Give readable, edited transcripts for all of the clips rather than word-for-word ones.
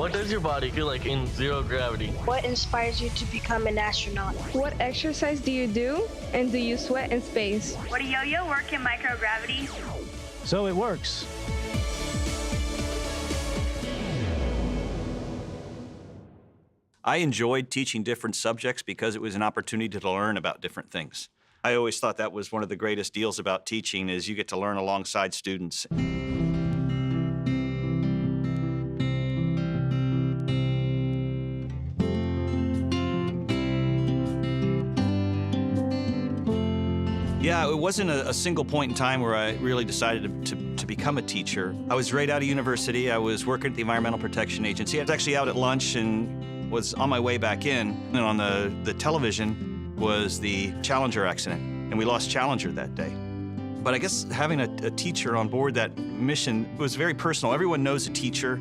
What does your body feel like in zero gravity? What inspires you to become an astronaut? What exercise do you do, and do you sweat in space? Would a yo-yo work in microgravity? So it works. I enjoyed teaching different subjects because it was an opportunity to learn about different things. I always thought that was one of the greatest deals about teaching is you get to learn alongside students. Yeah, it wasn't a single point in time where I really decided to become a teacher. I was right out of university. I was working at the Environmental Protection Agency. I was actually out at lunch and was on my way back in. And on the television was the Challenger accident, and we lost Challenger that day. But I guess having a teacher on board that mission was very personal. Everyone knows a teacher.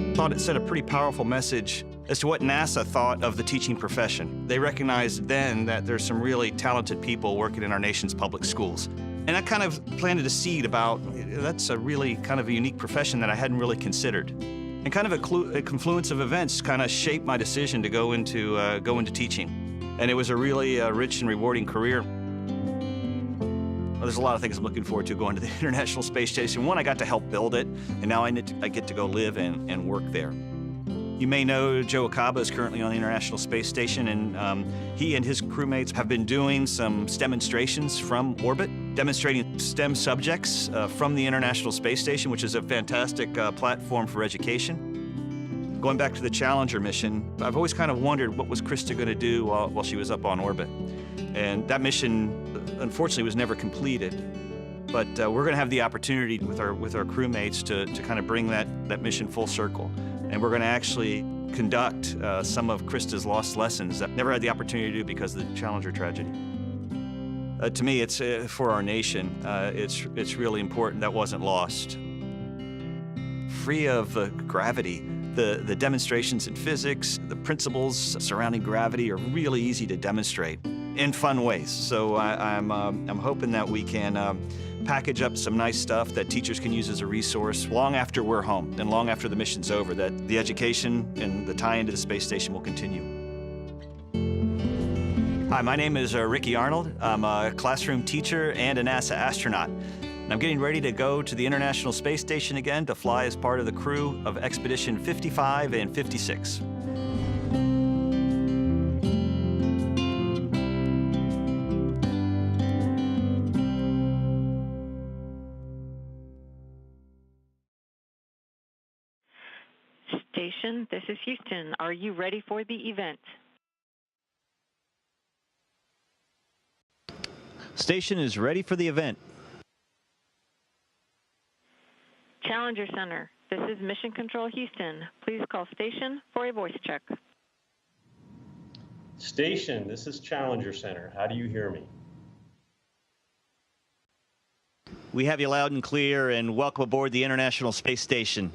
I thought it sent a pretty powerful message as to what NASA thought of the teaching profession. They recognized then that there's some really talented people working in our nation's public schools. And that kind of planted a seed about, that's a really kind of a unique profession that I hadn't really considered. And kind of a confluence of events kind of shaped my decision to go into teaching. And it was a really rich and rewarding career. Well, there's a lot of things I'm looking forward to going to the International Space Station. One, I got to help build it, and now I get to go live and work there. You may know Joe Acaba is currently on the International Space Station, and he and his crewmates have been doing some demonstrations from orbit, demonstrating STEM subjects from the International Space Station, which is a fantastic platform for education. Going back to the Challenger mission, I've always kind of wondered what was Krista going to do while she was up on orbit. And that mission, unfortunately, was never completed. But we're going to have the opportunity with our crewmates to kind of bring that mission full circle. And we're going to actually conduct some of Krista's lost lessons that never had the opportunity to do because of the Challenger tragedy. To me, it's for our nation. It's really important that wasn't lost. Free of gravity, the demonstrations in physics, the principles surrounding gravity are really easy to demonstrate in fun ways. So I'm hoping that we can package up some nice stuff that teachers can use as a resource long after we're home and long after the mission's over, that the education and the tie into the space station will continue. Hi, my name is Ricky Arnold. I'm a classroom teacher and a NASA astronaut. And I'm getting ready to go to the International Space Station again to fly as part of the crew of Expedition 55 and 56. Station, this is Houston. Are you ready for the event? Station is ready for the event. Challenger Center, this is Mission Control Houston. Please call station for a voice check. Station, this is Challenger Center. How do you hear me? We have you loud and clear, and welcome aboard the International Space Station.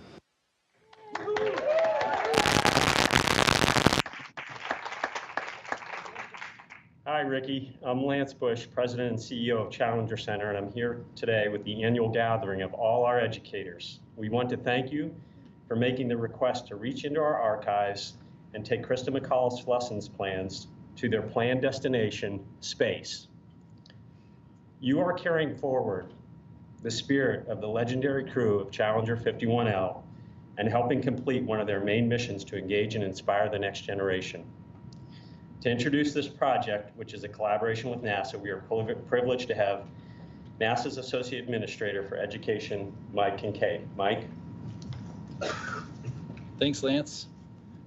Hi, Ricky. I'm Lance Bush, President and CEO of Challenger Center, and I'm here today with the annual gathering of all our educators. We want to thank you for making the request to reach into our archives and take Krista McCall's lessons plans to their planned destination, space. You are carrying forward the spirit of the legendary crew of Challenger 51L and helping complete one of their main missions to engage and inspire the next generation. To introduce this project, which is a collaboration with NASA, we are privileged to have NASA's Associate Administrator for Education, Mike Kincaid. Mike? Thanks, Lance.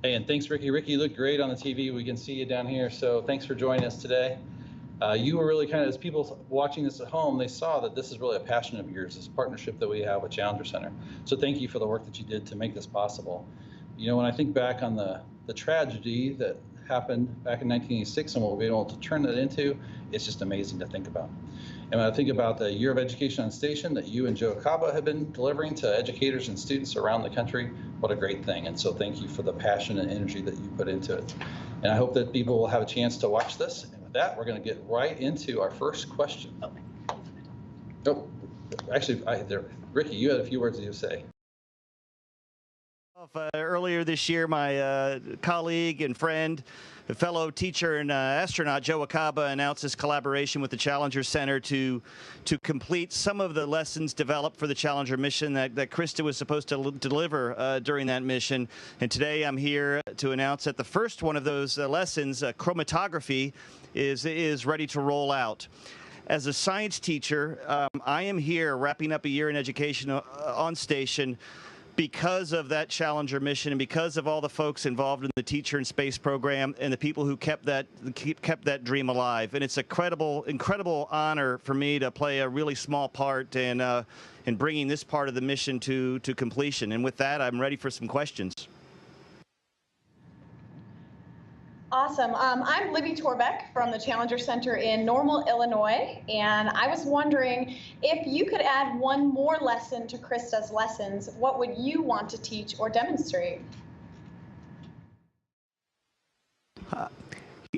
Hey, and thanks, Ricky. Ricky, you look great on the TV. We can see you down here, so thanks for joining us today. You were really kind of, as people watching this at home, they saw that this is really a passion of yours, this partnership that we have with Challenger Center. So thank you for the work that you did to make this possible. You know, when I think back on the tragedy that happened back in 1986 and what we've been able to turn that into, it's just amazing to think about. And when I think about the Year of Education on Station that you and Joe Acaba have been delivering to educators and students around the country, what a great thing. And so thank you for the passion and energy that you put into it. And I hope that people will have a chance to watch this. And with that, we're going to get right into our first question. Oh, actually, Ricky, you had a few words to say. Earlier this year, my colleague and friend, fellow teacher and astronaut Joe Acaba announced his collaboration with the Challenger Center to complete some of the lessons developed for the Challenger mission that Krista was supposed to deliver during that mission. And today I'm here to announce that the first one of those lessons, chromatography, is ready to roll out. As a science teacher, I am here wrapping up a year in education on station because of that Challenger mission and because of all the folks involved in the Teacher in Space program and the people who kept that dream alive. And it's an incredible honor for me to play a really small part in bringing this part of the mission to completion. And with that, I'm ready for some questions. Awesome. I'm Libby Torbeck from the Challenger Center in Normal, Illinois, and I was wondering if you could add one more lesson to Krista's lessons, what would you want to teach or demonstrate?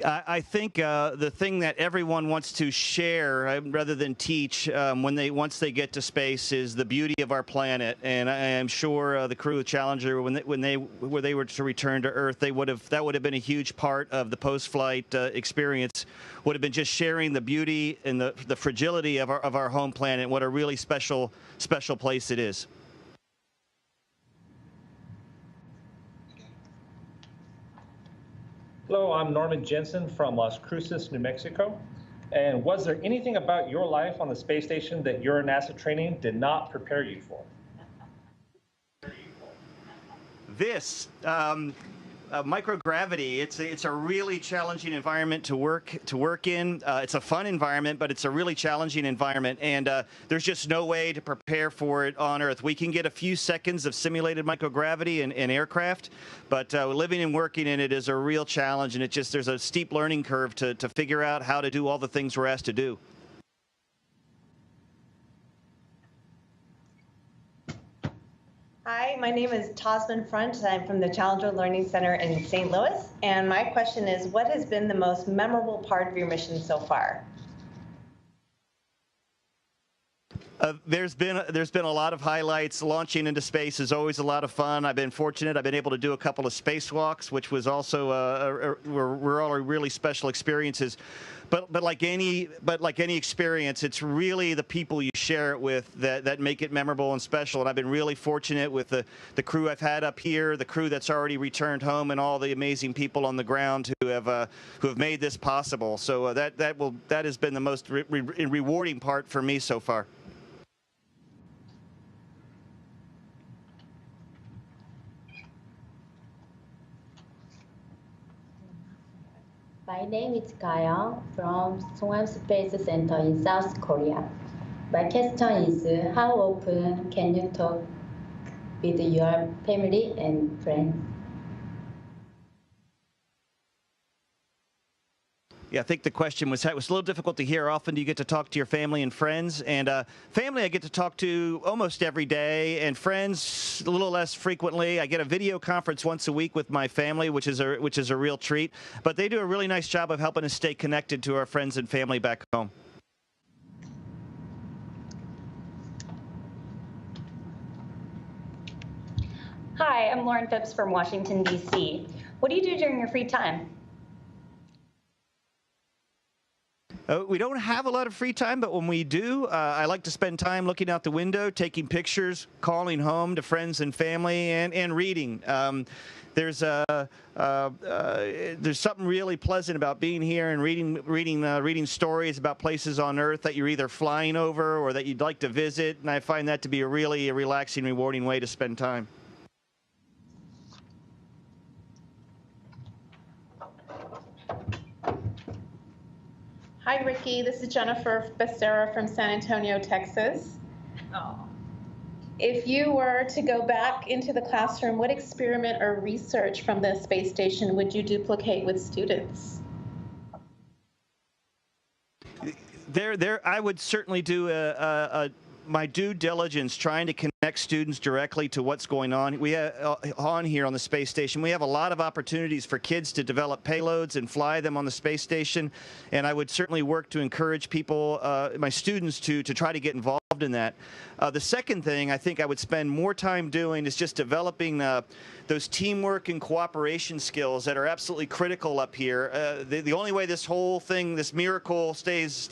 I think the thing that everyone wants to share rather than teach once they get to space is the beauty of our planet. And I am sure the crew of Challenger, when they were to return to Earth, that would have been a huge part of the post-flight experience. Would have been just sharing the beauty and the fragility of our home planet. What a really special place it is. Hello, I'm Norman Jensen from Las Cruces, New Mexico. And was there anything about your life on the space station that your NASA training did not prepare you for? This microgravity. It's a really challenging environment to work in. It's a fun environment, but it's a really challenging environment, and there's just no way to prepare for it on Earth. We can get a few seconds of simulated microgravity in aircraft, but living and working in it is a real challenge, and there's a steep learning curve to figure out how to do all the things we're asked to do. Hi, my name is Tasman Front. I'm from the Challenger Learning Center in St. Louis. And my question is, what has been the most memorable part of your mission so far? There's been a lot of highlights. Launching into space is always a lot of fun. I've been fortunate. I've been able to do a couple of spacewalks, which was also were all really special experiences. But like any experience, it's really the people you share it with that make it memorable and special. And I've been really fortunate with the crew I've had up here, the crew that's already returned home, and all the amazing people on the ground who have made this possible. So that has been the most rewarding part for me so far. My name is Kaya from Songam Space Center in South Korea. My question is, how often can you talk with your family and friends? Yeah, I think the question was, it was a little difficult to hear. How often do you get to talk to your family and friends? And family I get to talk to almost every day, and friends a little less frequently. I get a video conference once a week with my family, which is a real treat. But they do a really nice job of helping us stay connected to our friends and family back home. Hi, I'm Lauren Phipps from Washington, D.C. What do you do during your free time? We don't have a lot of free time, but when we do, I like to spend time looking out the window, taking pictures, calling home to friends and family, and reading. There's something really pleasant about being here and reading stories about places on Earth that you're either flying over or that you'd like to visit, and I find that to be a really relaxing, rewarding way to spend time. Hi, Ricky. This is Jennifer Becerra from San Antonio, Texas. Oh. If you were to go back into the classroom, what experiment or research from the space station would you duplicate with students? I would certainly do my due diligence trying to connect students directly to what's going on. We have on here on the space station. We have a lot of opportunities for kids to develop payloads and fly them on the space station, and I would certainly work to encourage people, my students, to try to get involved in that. The second thing I think I would spend more time doing is just developing those teamwork and cooperation skills that are absolutely critical up here. The only way this whole thing, this miracle, stays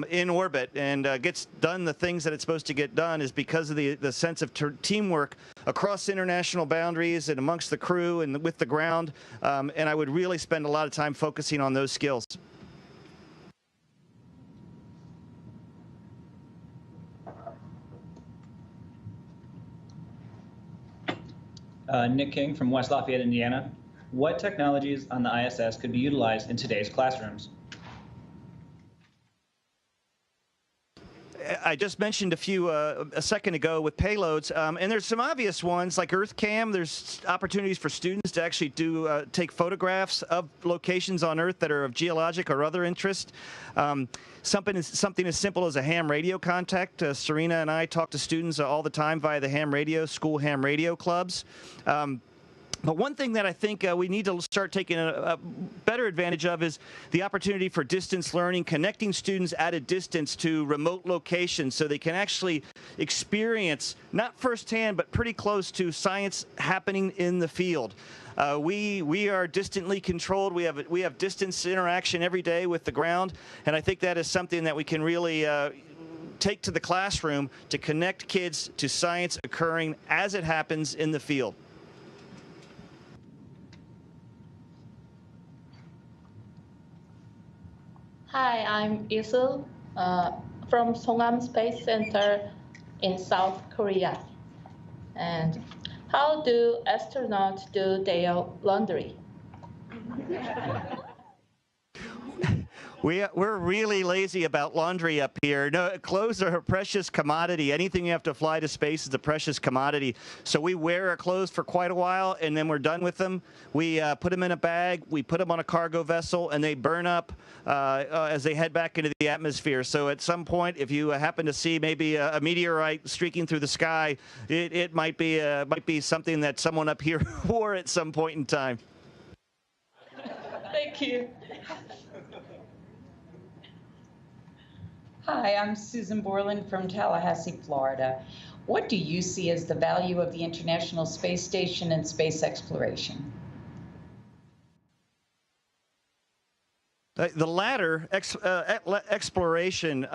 in orbit and gets done the things that it's supposed to get done is because of the sense of teamwork across international boundaries and amongst the crew and with the ground. And I would really spend a lot of time focusing on those skills. Nick King from West Lafayette, Indiana. What technologies on the ISS could be utilized in today's classrooms? I just mentioned a few a second ago with payloads, and there's some obvious ones like EarthCam. There's opportunities for students to actually take photographs of locations on Earth that are of geologic or other interest. Something as simple as a ham radio contact. Serena and I talk to students all the time via the ham radio, school ham radio clubs. But one thing that I think we need to start taking a better advantage of is the opportunity for distance learning, connecting students at a distance to remote locations so they can actually experience, not firsthand, but pretty close to science happening in the field. We are distantly controlled. We have distance interaction every day with the ground, and I think that is something that we can really take to the classroom to connect kids to science occurring as it happens in the field. Hi, I'm Isul from Songham Space Center in South Korea. And how do astronauts do their laundry? We're really lazy about laundry up here. No, clothes are a precious commodity. Anything you have to fly to space is a precious commodity. So we wear our clothes for quite a while, and then we're done with them. We put them in a bag, we put them on a cargo vessel, and they burn up as they head back into the atmosphere. So at some point, if you happen to see maybe a meteorite streaking through the sky, it might be something that someone up here wore at some point in time. Thank you. Hi, I'm Susan Borland from Tallahassee, Florida. What do you see as the value of the International Space Station and space exploration? The latter, exploration,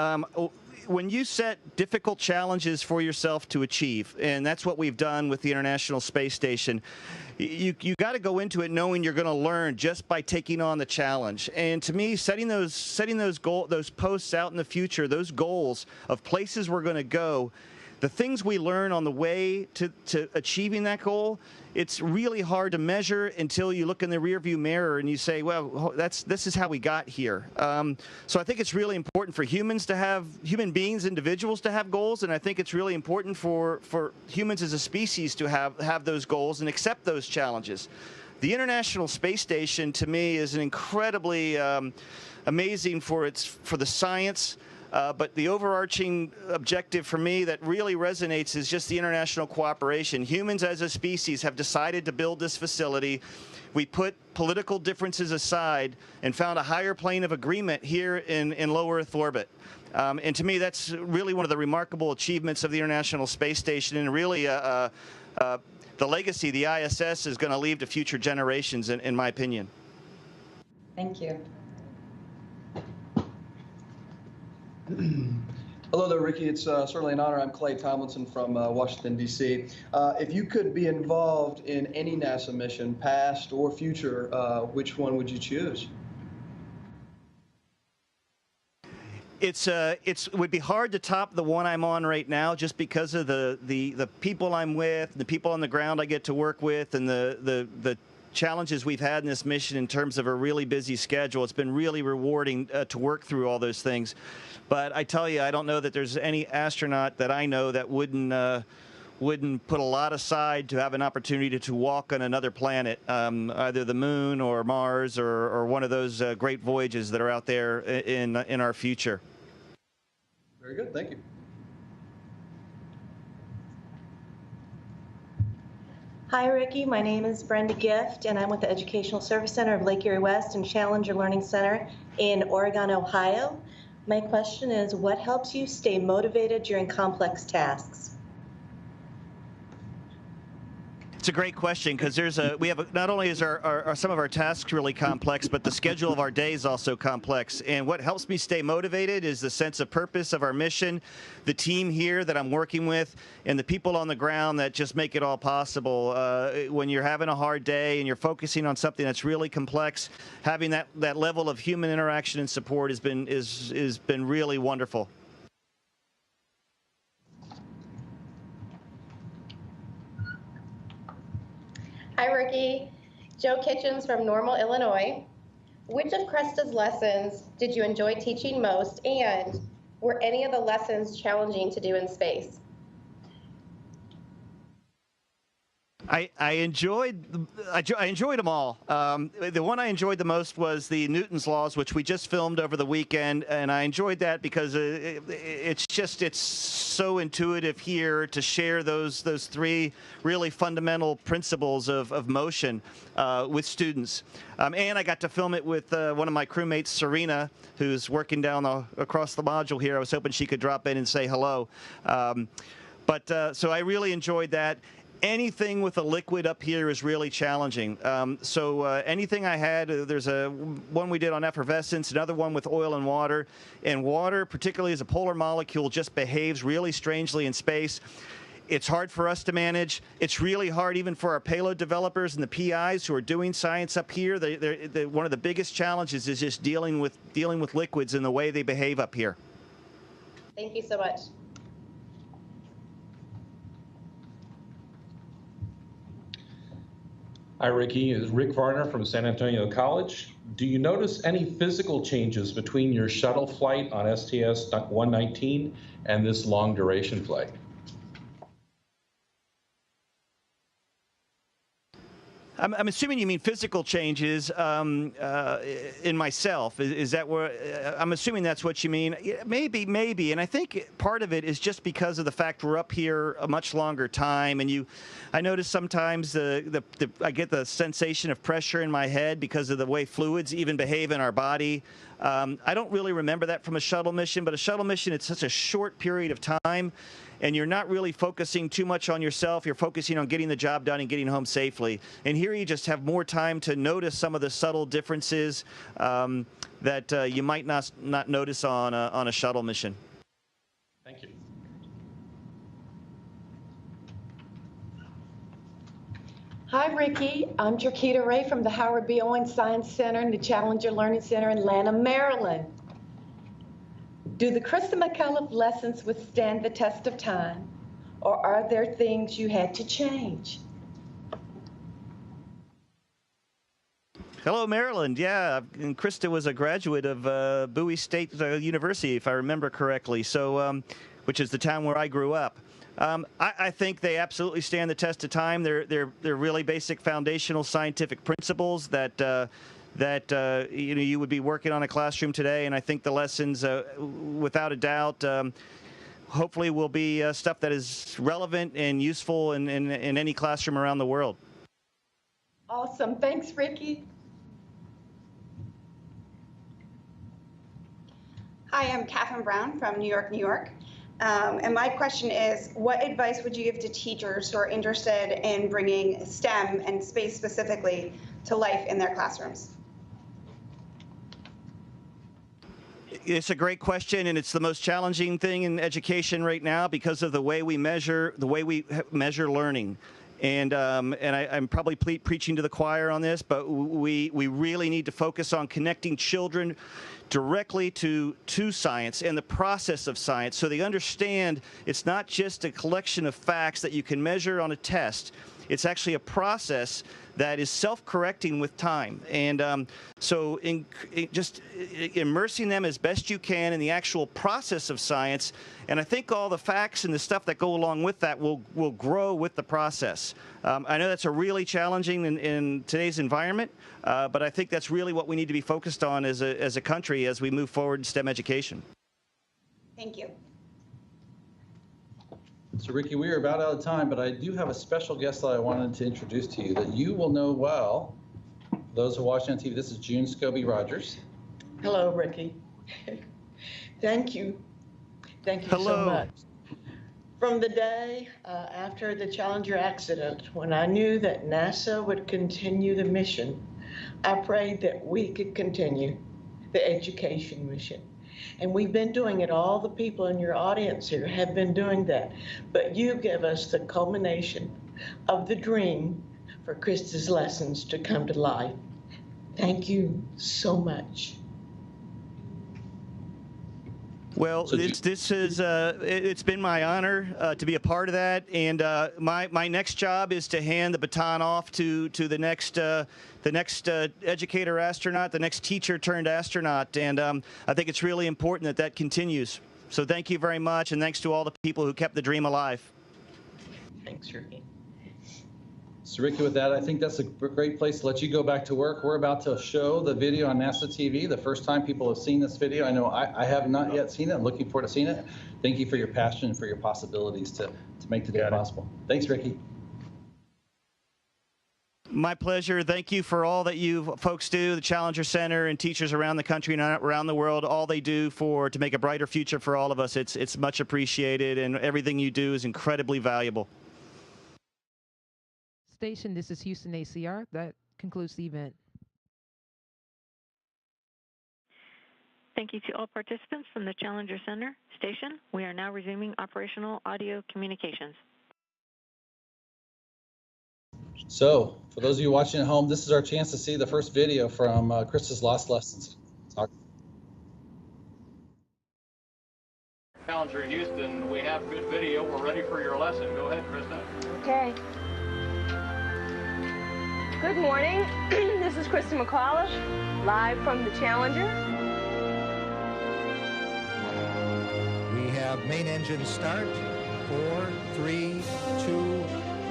when you set difficult challenges for yourself to achieve, and that's what we've done with the International Space Station, you got to go into it knowing you're going to learn just by taking on the challenge. And to me, setting those posts out in the future, those goals of places we're going to go, the things we learn on the way to achieving that goal, it's really hard to measure until you look in the rearview mirror and you say, well, this is how we got here. So I think it's really important for human beings, individuals to have goals, and I think it's really important for humans as a species to have those goals and accept those challenges. The International Space Station, to me, is an incredibly amazing for the science. But the overarching objective for me that really resonates is just the international cooperation. Humans as a species have decided to build this facility. We put political differences aside and found a higher plane of agreement here in low Earth orbit. And to me, that's really one of the remarkable achievements of the International Space Station, and really the legacy the ISS is going to leave to future generations, in my opinion. Thank you. Hello there, Ricky. It's certainly an honor. I'm Clay Tomlinson from Washington, D.C. If you could be involved in any NASA mission, past or future, which one would you choose? It would be hard to top the one I'm on right now, just because of the people I'm with, the people on the ground I get to work with, and the challenges we've had in this mission in terms of a really busy schedule. It's been really rewarding to work through all those things. But I tell you, I don't know that there's any astronaut that I know that wouldn't put a lot aside to have an opportunity to walk on another planet, either the moon or Mars or one of those great voyages that are out there in our future. Very good. Thank you. Hi, Ricky. My name is Brenda Gift, and I'm with the Educational Service Center of Lake Erie West and Challenger Learning Center in Oregon, Ohio. My question is, what helps you stay motivated during complex tasks? It's a great question because not only is some of our tasks really complex, but the schedule of our day is also complex. And what helps me stay motivated is the sense of purpose of our mission, the team here that I'm working with, and the people on the ground that just make it all possible. When you're having a hard day and you're focusing on something that's really complex, having that level of human interaction and support has been really wonderful. Hi, Ricky. Joe Kitchens from Normal, Illinois. Which of Krista's lessons did you enjoy teaching most, and were any of the lessons challenging to do in space? I enjoyed them all. The one I enjoyed the most was the Newton's Laws, which we just filmed over the weekend, and I enjoyed that because it's so intuitive here to share those three really fundamental principles of motion with students. And I got to film it with one of my crewmates, Serena, who's working across the module here. I was hoping she could drop in and say hello. So I really enjoyed that. Anything with a liquid up here is really challenging. Anything I had, there's one we did on effervescence, another one with oil and water. And water, particularly as a polar molecule, just behaves really strangely in space. It's hard for us to manage. It's really hard even for our payload developers and the PIs who are doing science up here. One of the biggest challenges is just dealing with liquids and the way they behave up here. Thank you so much. Hi, Ricky. It's Rick Varner from San Antonio College. Do you notice any physical changes between your shuttle flight on STS-119 and this long duration flight? I'm assuming you mean physical changes in myself. Is that where I'm assuming that's what you mean? Yeah, maybe. And I think part of it is just because of the fact we're up here a much longer time, and I notice sometimes I get the sensation of pressure in my head because of the way fluids even behave in our body. I don't really remember that from a shuttle mission, but a shuttle mission, it's such a short period of time, and you're not really focusing too much on yourself. You're focusing on getting the job done and getting home safely. And here you just have more time to notice some of the subtle differences that you might not notice on a shuttle mission. Thank you. Hi, Ricky. I'm Jerkita Ray from the Howard B. Owens Science Center and the Challenger Learning Center in Lanham, Maryland. Do the Krista McAuliffe lessons withstand the test of time, or are there things you had to change? Hello, Maryland. Yeah, and Krista was a graduate of Bowie State University, if I remember correctly, so which is the town where I grew up. I think they absolutely stand the test of time. They're really basic foundational scientific principles that you would be working on a classroom today, and I think the lessons, without a doubt, hopefully will be stuff that is relevant and useful in any classroom around the world. Awesome. Thanks, Ricky. Hi, I'm Catherine Brown from New York, New York. And my question is, what advice would you give to teachers who are interested in bringing STEM and space specifically to life in their classrooms? It's a great question, and it's the most challenging thing in education right now because of the way we measure learning. And I'm probably preaching to the choir on this, but we really need to focus on connecting children directly to science and the process of science, so they understand it's not just a collection of facts that you can measure on a test. It's actually a process that is self-correcting with time. And so just immersing them as best you can in the actual process of science, and I think all the facts and the stuff that go along with that will grow with the process. I know that's a really challenging in today's environment, but I think that's really what we need to be focused on as a country as we move forward in STEM education. Thank you. So Ricky, we are about out of time, but I do have a special guest that I wanted to introduce to you that you will know well. Those who are watching on TV, this is June Scobie Rogers. Hello, Ricky. Thank you. Thank you Hello. so much. From the day after the Challenger accident, when I knew that NASA would continue the mission, I prayed that we could continue the education mission. And we've been doing it. All the people in your audience here have been doing that. But you give us the culmination of the dream for Krista's lessons to come to life. Thank you so much. Well, it's been my honor to be a part of that, and my next job is to hand the baton off to the next educator astronaut, the next teacher turned astronaut, and I think it's really important that that continues. So thank you very much, and thanks to all the people who kept the dream alive. Thanks, Ricky. So Ricky, with that, I think that's a great place to let you go back to work. We're about to show the video on NASA TV. The first time people have seen this video. I know I have not yet seen it. I'm looking forward to seeing it. Thank you for your passion and for your possibilities to make today possible. Thanks, Ricky. My pleasure. Thank you for all that you folks do, the Challenger Center and teachers around the country and around the world, all they do to make a brighter future for all of us. It's much appreciated, and everything you do is incredibly valuable. Station, this is Houston ACR. That concludes the event. Thank you to all participants from the Challenger Center station. We are now resuming operational audio communications. So, for those of you watching at home, this is our chance to see the first video from Krista's Lost Lessons. Challenger in Houston, we have good video. We're ready for your lesson. Go ahead, Krista. Okay. Good morning. This is Krista McAuliffe, live from the Challenger. We have main engine start. 4, 3, 2,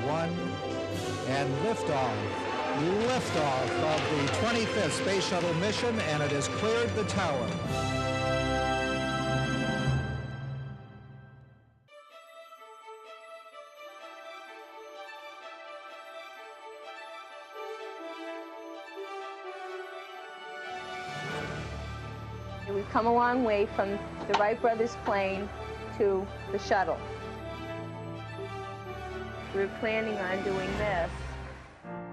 1, and liftoff. Liftoff of the 25th Space Shuttle mission, and it has cleared the tower. We've come a long way from the Wright brothers plane to the shuttle. We're planning on doing this.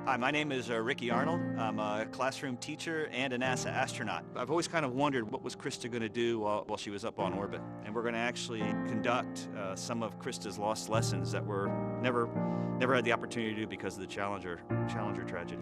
Hi, my name is Ricky Arnold. I'm a classroom teacher and a NASA astronaut. I've always kind of wondered what was Krista going to do while she was up on orbit. And we're going to actually conduct some of Krista's lost lessons that were never had the opportunity to do because of the Challenger tragedy.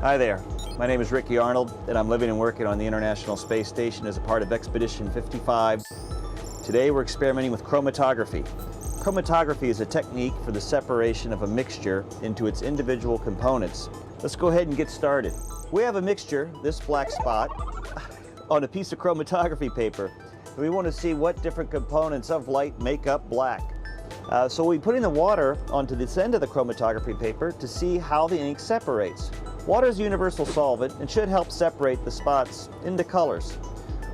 Hi there, my name is Ricky Arnold, and I'm living and working on the International Space Station as a part of Expedition 55. Today we're experimenting with chromatography. Chromatography is a technique for the separation of a mixture into its individual components. Let's go ahead and get started. We have a mixture, this black spot, on a piece of chromatography paper. We want to see what different components of light make up black. So we're putting the water onto this end of the chromatography paper to see how the ink separates. Water is a universal solvent and should help separate the spots into colors.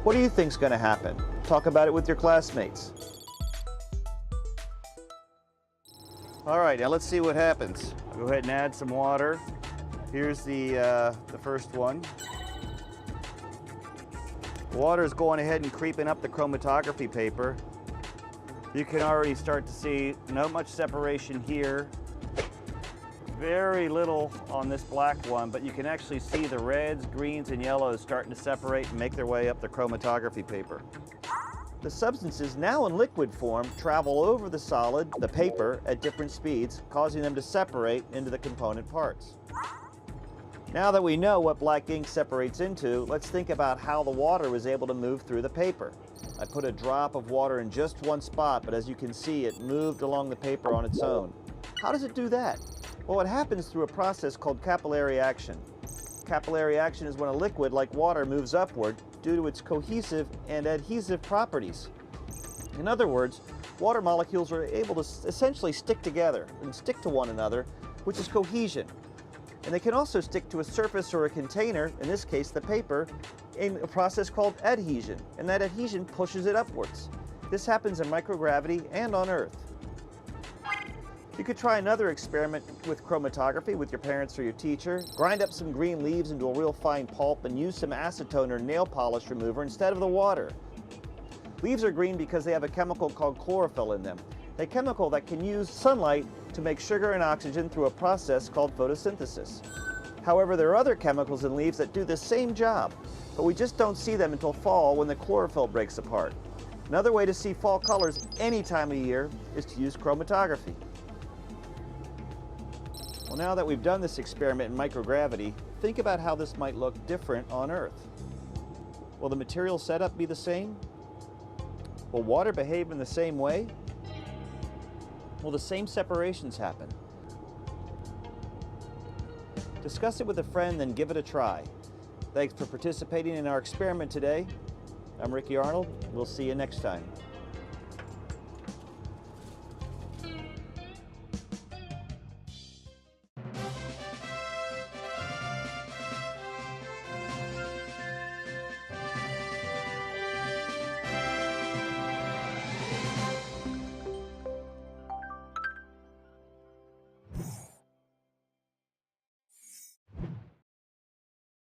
What do you think is going to happen? Talk about it with your classmates. All right, now let's see what happens. I'll go ahead and add some water. Here's the first one. Water is going ahead and creeping up the chromatography paper. You can already start to see not much separation here. Very little on this black one, but you can actually see the reds, greens, and yellows starting to separate and make their way up the chromatography paper. The substances, now in liquid form, travel over the solid, the paper, at different speeds, causing them to separate into the component parts. Now that we know what black ink separates into, let's think about how the water was able to move through the paper. I put a drop of water in just one spot, but as you can see, it moved along the paper on its own. How does it do that? Well, it happens through a process called capillary action. Capillary action is when a liquid like water moves upward due to its cohesive and adhesive properties. In other words, water molecules are able to essentially stick together and stick to one another, which is cohesion. And they can also stick to a surface or a container, in this case the paper, in a process called adhesion, and that adhesion pushes it upwards. This happens in microgravity and on Earth. You could try another experiment with chromatography with your parents or your teacher. Grind up some green leaves into a real fine pulp and use some acetone or nail polish remover instead of the water. Leaves are green because they have a chemical called chlorophyll in them, a chemical that can use sunlight to make sugar and oxygen through a process called photosynthesis. However, there are other chemicals in leaves that do the same job, but we just don't see them until fall when the chlorophyll breaks apart. Another way to see fall colors any time of year is to use chromatography. Well, now that we've done this experiment in microgravity, think about how this might look different on Earth. Will the material setup be the same? Will water behave in the same way? Will the same separations happen? Discuss it with a friend, then give it a try. Thanks for participating in our experiment today. I'm Ricky Arnold. We'll see you next time.